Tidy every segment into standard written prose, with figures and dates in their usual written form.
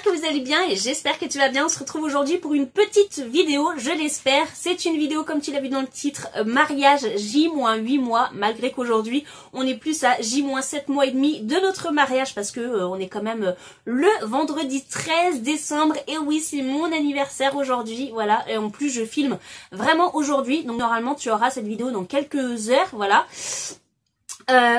que vous allez bien et j'espère que tu vas bien. On se retrouve aujourd'hui pour une petite vidéo, je l'espère. C'est une vidéo, comme tu l'as vu dans le titre, mariage J-8 mois, malgré qu'aujourd'hui on est plus à J-7 mois et demi de notre mariage parce que on est quand même le vendredi 13 décembre. Et oui, c'est mon anniversaire aujourd'hui, voilà. Et en plus je filme vraiment aujourd'hui, donc normalement tu auras cette vidéo dans quelques heures, voilà.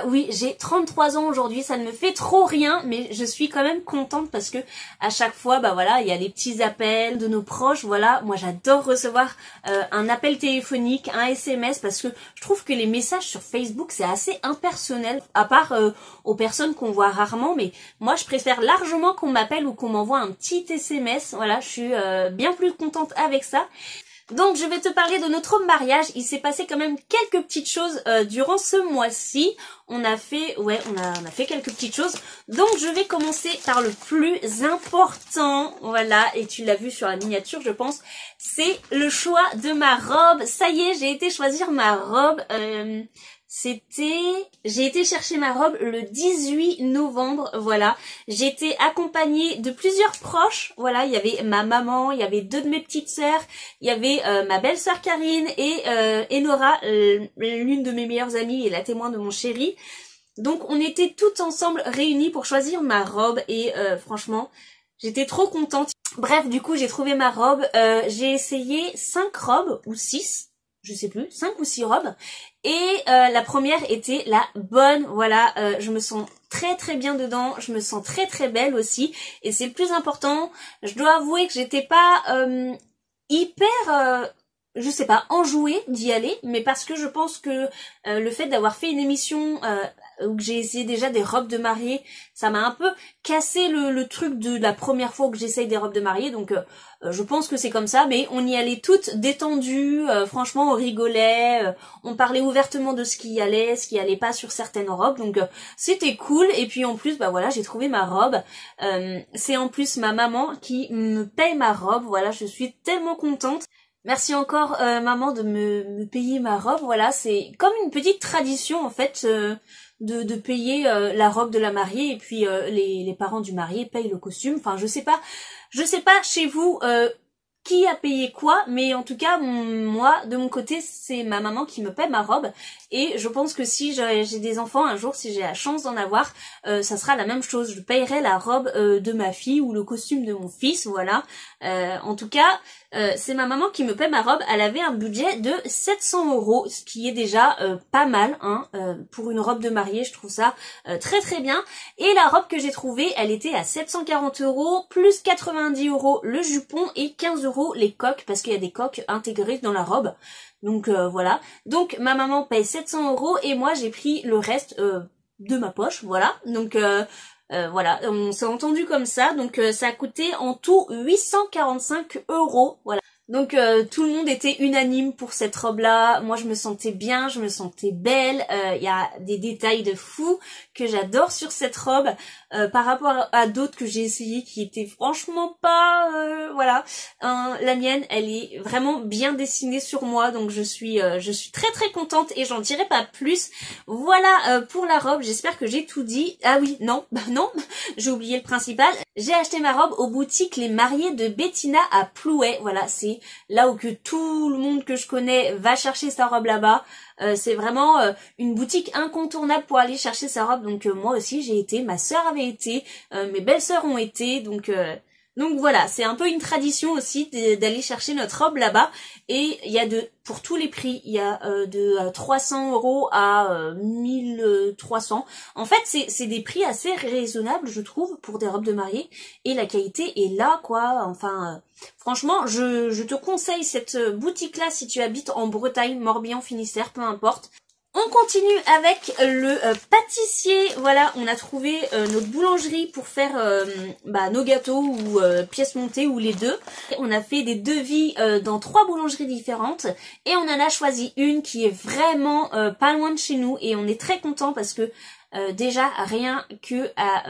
Oui, j'ai 33 ans aujourd'hui, ça ne me fait trop rien, mais je suis quand même contente parce que à chaque fois, bah voilà, il y a les petits appels de nos proches, voilà. Moi, j'adore recevoir un appel téléphonique, un SMS, parce que je trouve que les messages sur Facebook, c'est assez impersonnel, à part aux personnes qu'on voit rarement, mais moi, je préfère largement qu'on m'appelle ou qu'on m'envoie un petit SMS, voilà, je suis bien plus contente avec ça. Donc je vais te parler de notre mariage. Il s'est passé quand même quelques petites choses durant ce mois-ci. On a fait quelques petites choses. Donc je vais commencer par le plus important. Voilà, et tu l'as vu sur la miniature, je pense. C'est le choix de ma robe. Ça y est, j'ai été choisir ma robe. J'ai été chercher ma robe le 18 novembre, voilà. J'ai été accompagnée de plusieurs proches, voilà. Il y avait ma maman, il y avait deux de mes petites sœurs, il y avait ma belle-sœur Karine et Enora, l'une de mes meilleures amies et la témoin de mon chéri. Donc on était toutes ensemble réunies pour choisir ma robe et franchement, j'étais trop contente. Bref, du coup, j'ai trouvé ma robe. J'ai essayé 5 robes ou 6. Je sais plus, 5 ou 6 robes. Et la première était la bonne, voilà, je me sens très très bien dedans, je me sens très très belle aussi. Et c'est le plus important, je dois avouer que j'étais pas hyper... je sais pas, enjouée d'y aller, mais parce que je pense que le fait d'avoir fait une émission où j'ai essayé déjà des robes de mariée, ça m'a un peu cassé le truc de la première fois que j'essaye des robes de mariée, donc je pense que c'est comme ça, mais on y allait toutes détendues, franchement on rigolait, on parlait ouvertement de ce qui allait pas sur certaines robes, donc c'était cool. Et puis en plus, bah voilà, j'ai trouvé ma robe, c'est en plus ma maman qui me paye ma robe, voilà, je suis tellement contente. Merci encore maman de me payer ma robe, voilà, c'est comme une petite tradition en fait de payer la robe de la mariée et puis les parents du marié payent le costume. Enfin je sais pas chez vous qui a payé quoi, mais en tout cas moi de mon côté c'est ma maman qui me paie ma robe et je pense que si j'ai des enfants un jour, si j'ai la chance d'en avoir, ça sera la même chose, je payerai la robe de ma fille ou le costume de mon fils, voilà. En tout cas c'est ma maman qui me paie ma robe. Elle avait un budget de 700 €, ce qui est déjà pas mal hein, pour une robe de mariée, je trouve ça très très bien. Et la robe que j'ai trouvée, elle était à 740 € plus 90 € le jupon et 15 € les coques, parce qu'il y a des coques intégrées dans la robe. Donc voilà. Donc ma maman paye 700 € et moi j'ai pris le reste de ma poche, voilà. Donc voilà, on s'est entendu comme ça, donc ça a coûté en tout 845 €, voilà. Donc tout le monde était unanime pour cette robe-là. Moi je me sentais bien, je me sentais belle. Il y a des détails de fou que j'adore sur cette robe par rapport à d'autres que j'ai essayé qui étaient franchement pas voilà. La mienne, elle est vraiment bien dessinée sur moi, donc je suis très très contente et j'en dirai pas plus. Voilà pour la robe. J'espère que j'ai tout dit. Ah oui, non, non, j'ai oublié le principal. J'ai acheté ma robe aux boutiques Les Mariés de Bettina à Plouay. Voilà, c'est là où que tout le monde que je connais va chercher sa robe là-bas. C'est vraiment une boutique incontournable pour aller chercher sa robe. Donc moi aussi j'ai été, ma sœur avait été, mes belles-sœurs ont été, donc voilà, c'est un peu une tradition aussi d'aller chercher notre robe là-bas. Et il y a pour tous les prix, il y a de 300 € à 1300. En fait, c'est des prix assez raisonnables, je trouve, pour des robes de mariée. Et la qualité est là, quoi. Enfin, franchement, je te conseille cette boutique-là si tu habites en Bretagne, Morbihan, Finistère, peu importe. On continue avec le pâtissier. Voilà, on a trouvé notre boulangerie pour faire nos gâteaux ou pièces montées ou les deux. On a fait des devis dans 3 boulangeries différentes et on en a choisi une qui est vraiment pas loin de chez nous et on est très content parce que déjà rien que à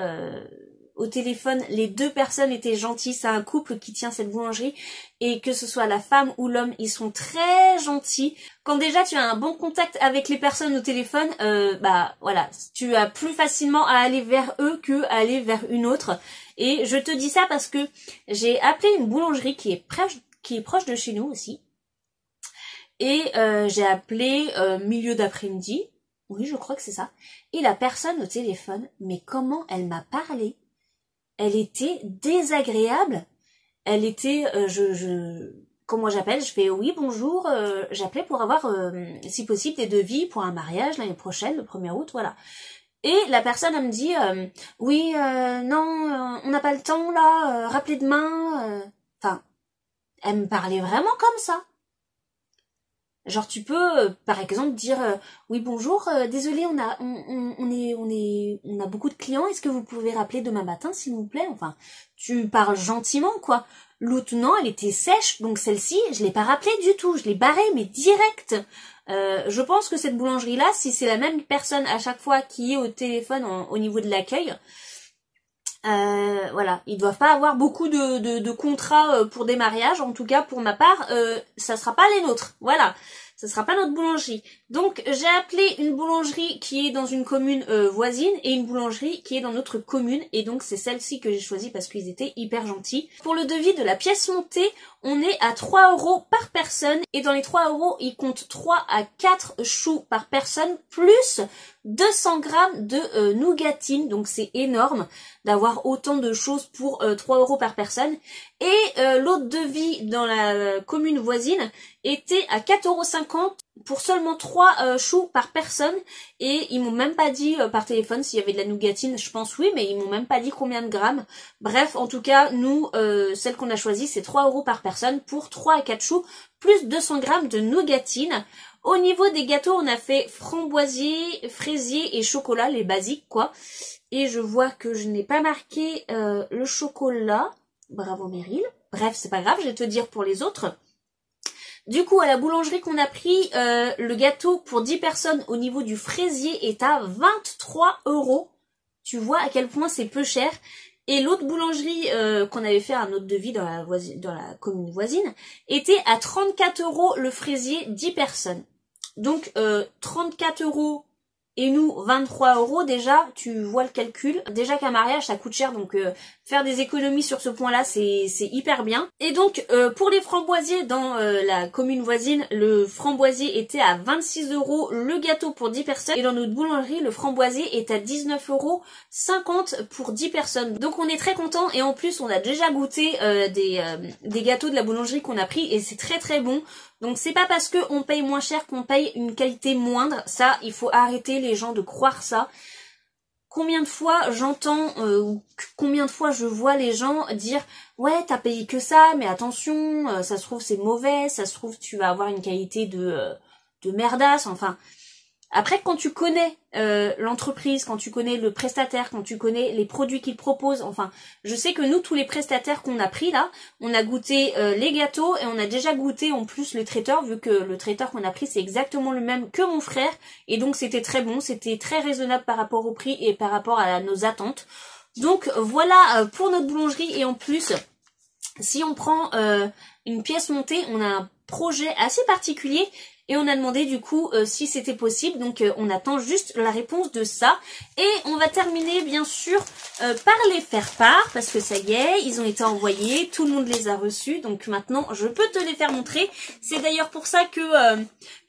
au téléphone, les deux personnes étaient gentilles, c'est un couple qui tient cette boulangerie, et que ce soit la femme ou l'homme, ils sont très gentils. Quand déjà tu as un bon contact avec les personnes au téléphone, bah voilà, tu as plus facilement à aller vers eux que à aller vers une autre. Et je te dis ça parce que j'ai appelé une boulangerie qui est proche de chez nous aussi. Et j'ai appelé milieu d'après-midi. Oui, je crois que c'est ça. Et la personne au téléphone, mais comment elle m'a parlé? Elle était désagréable. Elle était, comment j'appelle? Je fais oui, bonjour, j'appelais pour avoir, si possible, des devis pour un mariage l'année prochaine, le 1er août, voilà. Et la personne, elle me dit, oui, non, on n'a pas le temps, là, rappelez demain. Enfin, elle me parlait vraiment comme ça. Genre tu peux par exemple dire oui bonjour, désolé on a beaucoup de clients, est-ce que vous pouvez rappeler demain matin s'il vous plaît? Enfin, tu parles gentiment quoi. L'autre non, elle était sèche, donc celle-ci, je l'ai pas rappelée du tout, je l'ai barrée mais direct. Je pense que cette boulangerie là, si c'est la même personne à chaque fois qui est au téléphone au niveau de l'accueil, voilà, ils doivent pas avoir beaucoup de contrats pour des mariages. En tout cas, pour ma part, ça sera pas les nôtres. Voilà, ça sera pas notre boulangerie. Donc, j'ai appelé une boulangerie qui est dans une commune voisine et une boulangerie qui est dans notre commune. Et donc, c'est celle-ci que j'ai choisie parce qu'ils étaient hyper gentils. Pour le devis de la pièce montée, on est à 3 € par personne. Et dans les 3 €, ils comptent 3 à 4 choux par personne, plus 200 grammes de nougatine. Donc, c'est énorme d'avoir autant de choses pour 3 € par personne. Et l'autre devis dans la commune voisine était à 4,50 € pour seulement 3 choux par personne. Et ils m'ont même pas dit par téléphone s'il y avait de la nougatine. Je pense oui, mais ils m'ont même pas dit combien de grammes. Bref, en tout cas, nous, celle qu'on a choisie, c'est 3 € par personne pour 3 à 4 choux, plus 200 grammes de nougatine. Au niveau des gâteaux, on a fait framboisier, fraisier et chocolat, les basiques quoi. Et je vois que je n'ai pas marqué le chocolat. Bravo Meryl. Bref, c'est pas grave, je vais te dire pour les autres. Du coup, à la boulangerie qu'on a pris, le gâteau pour 10 personnes au niveau du fraisier est à 23 €. Tu vois à quel point c'est peu cher. Et l'autre boulangerie qu'on avait fait un autre devis dans la commune voisine était à 34 € le fraisier 10 personnes. Donc 34 € et nous 23 € déjà, tu vois le calcul. Déjà qu'un mariage ça coûte cher, donc faire des économies sur ce point-là c'est hyper bien. Et donc pour les framboisiers dans la commune voisine, le framboisier était à 26 € le gâteau pour 10 personnes. Et dans notre boulangerie, le framboisier est à 19,50 € pour 10 personnes. Donc on est très content et en plus on a déjà goûté des gâteaux de la boulangerie qu'on a pris et c'est très très bon. Donc c'est pas parce qu'on paye moins cher qu'on paye une qualité moindre. Ça, il faut arrêter les gens de croire ça. Combien de fois j'entends ou combien de fois je vois les gens dire ouais t'as payé que ça, mais attention, ça se trouve c'est mauvais, ça se trouve tu vas avoir une qualité de merdasse, enfin. Après, quand tu connais l'entreprise, quand tu connais le prestataire, quand tu connais les produits qu'il propose, enfin, je sais que nous, tous les prestataires qu'on a pris là, on a goûté les gâteaux et on a déjà goûté en plus le traiteur, vu que le traiteur qu'on a pris, c'est exactement le même que mon frère. Et donc, c'était très bon, c'était très raisonnable par rapport au prix et par rapport à nos attentes. Donc, voilà pour notre boulangerie. Et en plus, si on prend une pièce montée, on a un projet assez particulier. Et on a demandé du coup si c'était possible, donc on attend juste la réponse de ça. Et on va terminer bien sûr par les faire-part, parce que ça y est, ils ont été envoyés, tout le monde les a reçus, donc maintenant je peux te les faire montrer. C'est d'ailleurs pour ça que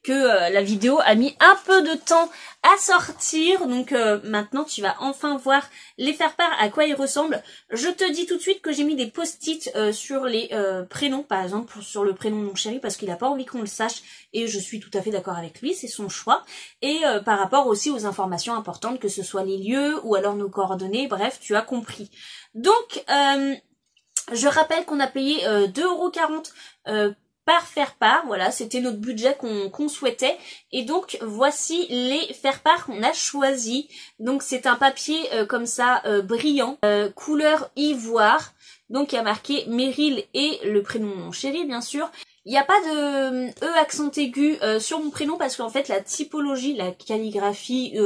la vidéo a mis un peu de temps à sortir, donc maintenant tu vas enfin voir les faire-part à quoi ils ressemblent. Je te dis tout de suite que j'ai mis des post-it sur les prénoms, par exemple sur le prénom de mon chéri, parce qu'il a pas envie qu'on le sache, et je suis tout à fait d'accord avec lui, c'est son choix. Et par rapport aussi aux informations importantes, que ce soit les lieux ou alors nos coordonnées, bref, tu as compris. Donc, je rappelle qu'on a payé 2,40 € par faire-part, voilà, c'était notre budget qu'on souhaitait. Et donc, voici les faire-part qu'on a choisis. Donc, c'est un papier comme ça, brillant, couleur ivoire. Donc, il y a marqué Meryl et le prénom de mon chéri, bien sûr. Il n'y a pas de E accent aigu sur mon prénom parce qu'en fait la typologie, la calligraphie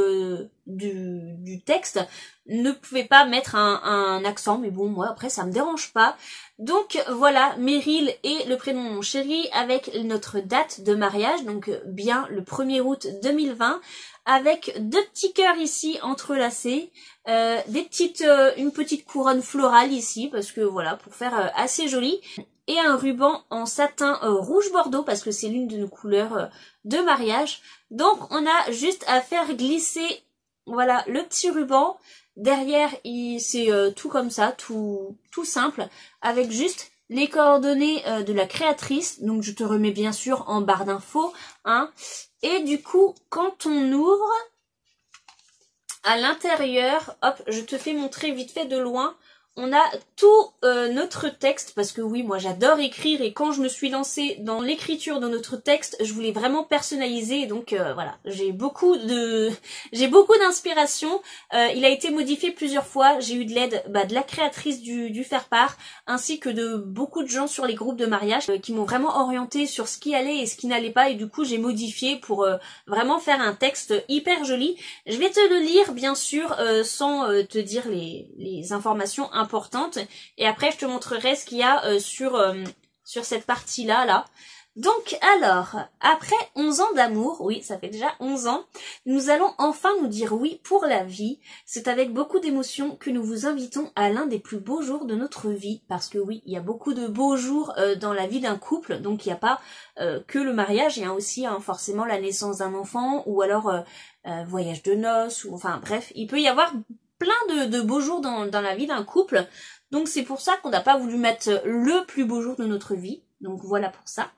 du texte ne pouvait pas mettre un accent, mais bon moi après ça me dérange pas. Donc voilà, Meryl et le prénom de mon chéri avec notre date de mariage, donc bien le 1er août 2020, avec 2 petits cœurs ici entrelacés, une petite couronne florale ici, parce que voilà, pour faire assez joli, et un ruban en satin rouge bordeaux, parce que c'est l'une de nos couleurs de mariage. Donc on a juste à faire glisser, voilà, le petit ruban. Derrière, c'est tout comme ça, tout simple, avec juste les coordonnées de la créatrice. Donc je te remets bien sûr en barre d'infos, hein. Et du coup, quand on ouvre, à l'intérieur, hop, je te fais montrer vite fait de loin. On a tout notre texte, parce que oui, moi j'adore écrire et quand je me suis lancée dans l'écriture de notre texte, je voulais vraiment personnaliser, donc voilà, j'ai beaucoup d'inspiration. Il a été modifié plusieurs fois, j'ai eu de l'aide de la créatrice du faire-part, ainsi que de beaucoup de gens sur les groupes de mariage qui m'ont vraiment orientée sur ce qui allait et ce qui n'allait pas, et du coup j'ai modifié pour vraiment faire un texte hyper joli. Je vais te le lire bien sûr sans te dire les informations importantes, et après je te montrerai ce qu'il y a sur cette partie là. Donc alors, après 11 ans d'amour, oui ça fait déjà 11 ans, nous allons enfin nous dire oui pour la vie. C'est avec beaucoup d'émotion que nous vous invitons à l'un des plus beaux jours de notre vie, parce que oui, il y a beaucoup de beaux jours dans la vie d'un couple, donc il n'y a pas que le mariage, il y a aussi forcément la naissance d'un enfant, ou alors voyage de noces, ou enfin bref, il peut y avoir plein de beaux jours dans la vie d'un couple, donc c'est pour ça qu'on n'a pas voulu mettre le plus beau jour de notre vie, donc voilà pour ça.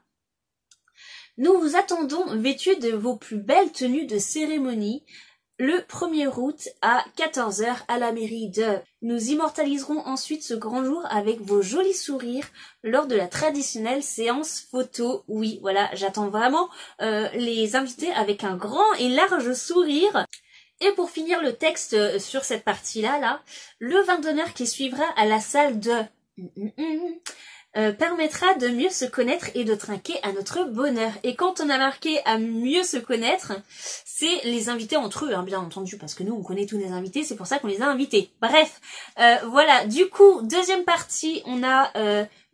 Nous vous attendons vêtus de vos plus belles tenues de cérémonie le 1er août à 14 h à la mairie de... Nous immortaliserons ensuite ce grand jour avec vos jolis sourires lors de la traditionnelle séance photo. Oui, voilà, j'attends vraiment les invités avec un grand et large sourire. Et pour finir le texte sur cette partie-là, le vin d'honneur qui suivra à la salle de... permettra de mieux se connaître et de trinquer à notre bonheur. Et quand on a marqué à mieux se connaître, c'est les invités entre eux, hein, bien entendu, parce que nous on connaît tous les invités, c'est pour ça qu'on les a invités. Bref, voilà, du coup, deuxième partie, on a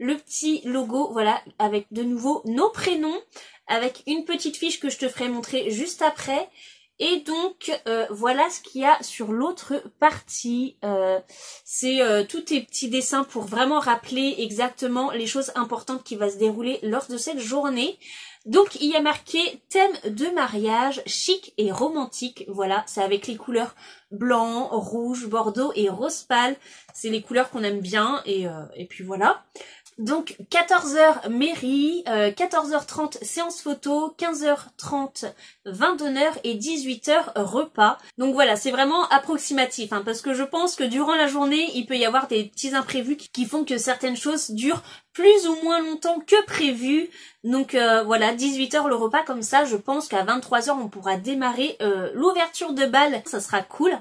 le petit logo, voilà, avec de nouveau nos prénoms, avec une petite fiche que je te ferai montrer juste après. Et donc voilà ce qu'il y a sur l'autre partie, c'est tous tes petits dessins pour vraiment rappeler exactement les choses importantes qui vont se dérouler lors de cette journée. Donc il y a marqué thème de mariage chic et romantique, voilà, c'est avec les couleurs blanc, rouge, bordeaux et rose pâle, c'est les couleurs qu'on aime bien, et puis voilà. Donc 14 h mairie, 14 h 30 séance photo, 15 h 30 vin d'honneur et 18 h repas. Donc voilà, c'est vraiment approximatif, hein, parce que je pense que durant la journée, il peut y avoir des petits imprévus qui font que certaines choses durent plus ou moins longtemps que prévu. Donc voilà, 18 h le repas, comme ça je pense qu'à 23 h on pourra démarrer l'ouverture de bal, ça sera cool.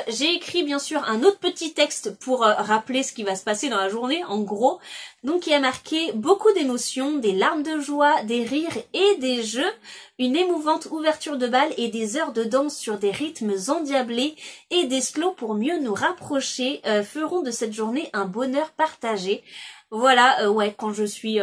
J'ai écrit bien sûr un autre petit texte pour rappeler ce qui va se passer dans la journée, en gros. Donc il y a marqué beaucoup d'émotions, des larmes de joie, des rires et des jeux, une émouvante ouverture de bal et des heures de danse sur des rythmes endiablés et des slows pour mieux nous rapprocher feront de cette journée un bonheur partagé. Voilà, ouais, quand je suis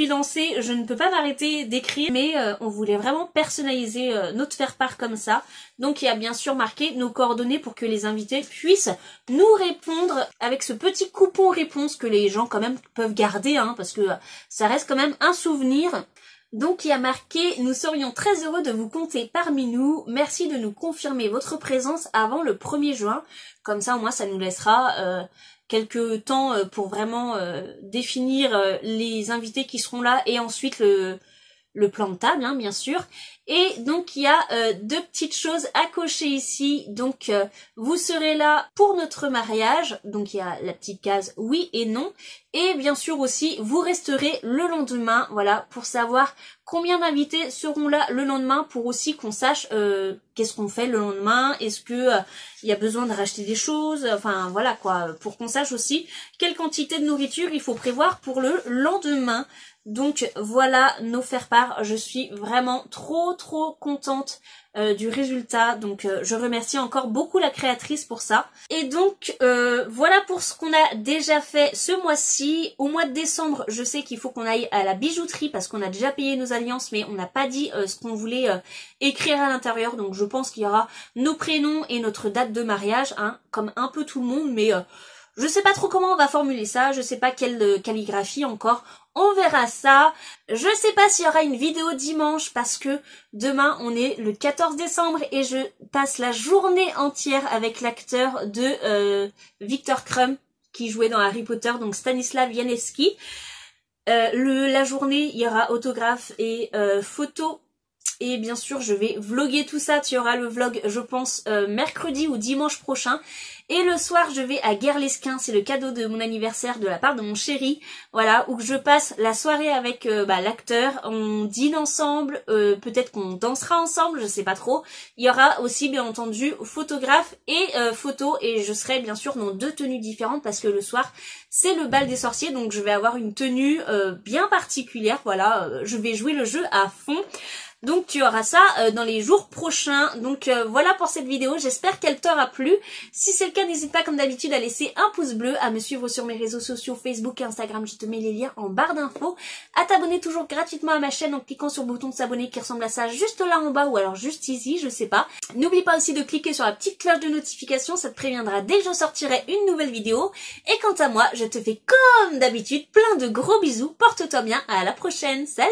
lancée, je ne peux pas m'arrêter d'écrire, mais on voulait vraiment personnaliser notre faire-part comme ça. Donc il y a bien sûr marqué nos coordonnées pour que les invités puissent nous répondre avec ce petit coupon réponse que les gens quand même peuvent garder, hein, parce que ça reste quand même un souvenir. Donc il y a marqué « Nous serions très heureux de vous compter parmi nous. Merci de nous confirmer votre présence avant le 1er juin. » Comme ça, au moins, ça nous laissera quelques temps pour vraiment définir les invités qui seront là et ensuite le plan de table, hein, bien sûr. Et donc il y a deux petites choses à cocher ici. Donc vous serez là pour notre mariage. Donc il y a la petite case oui et non. Et bien sûr aussi vous resterez le lendemain, voilà, pour savoir combien d'invités seront là le lendemain, pour aussi qu'on sache qu'est-ce qu'on fait le lendemain, est-ce que il y a besoin de racheter des choses, enfin voilà quoi, pour qu'on sache aussi quelle quantité de nourriture il faut prévoir pour le lendemain. Donc voilà nos faire-part, je suis vraiment trop contente du résultat, donc je remercie encore beaucoup la créatrice pour ça. Et donc voilà pour ce qu'on a déjà fait ce mois-ci. Au mois de décembre, je sais qu'il faut qu'on aille à la bijouterie parce qu'on a déjà payé nos alliances, mais on n'a pas dit ce qu'on voulait écrire à l'intérieur, donc je pense qu'il y aura nos prénoms et notre date de mariage, hein, comme un peu tout le monde, mais je sais pas trop comment on va formuler ça, je sais pas quelle calligraphie encore, on verra ça. Je sais pas s'il y aura une vidéo dimanche parce que demain on est le 14 décembre et je passe la journée entière avec l'acteur de Victor Krum qui jouait dans Harry Potter, donc Stanislav Janevski. La journée, il y aura autographe et photo. Et bien sûr, je vais vlogger tout ça. Tu auras le vlog, je pense, mercredi ou dimanche prochain. Et le soir, je vais à Guerlesquin. C'est le cadeau de mon anniversaire de la part de mon chéri. Voilà, où je passe la soirée avec l'acteur. On dîne ensemble. Peut-être qu'on dansera ensemble, je sais pas trop. Il y aura aussi, bien entendu, photographe et photo. Et je serai, bien sûr, dans deux tenues différentes parce que le soir, c'est le bal des sorciers. Donc, je vais avoir une tenue bien particulière. Voilà, je vais jouer le jeu à fond. Donc tu auras ça dans les jours prochains. Donc voilà pour cette vidéo, j'espère qu'elle t'aura plu. Si c'est le cas, n'hésite pas comme d'habitude à laisser un pouce bleu, à me suivre sur mes réseaux sociaux Facebook et Instagram, je te mets les liens en barre d'infos, à t'abonner toujours gratuitement à ma chaîne en cliquant sur le bouton de s'abonner qui ressemble à ça juste là en bas ou alors juste ici, je sais pas. N'oublie pas aussi de cliquer sur la petite cloche de notification, ça te préviendra dès que je sortirai une nouvelle vidéo. Et quant à moi, je te fais comme d'habitude plein de gros bisous, porte-toi bien, à la prochaine, salut!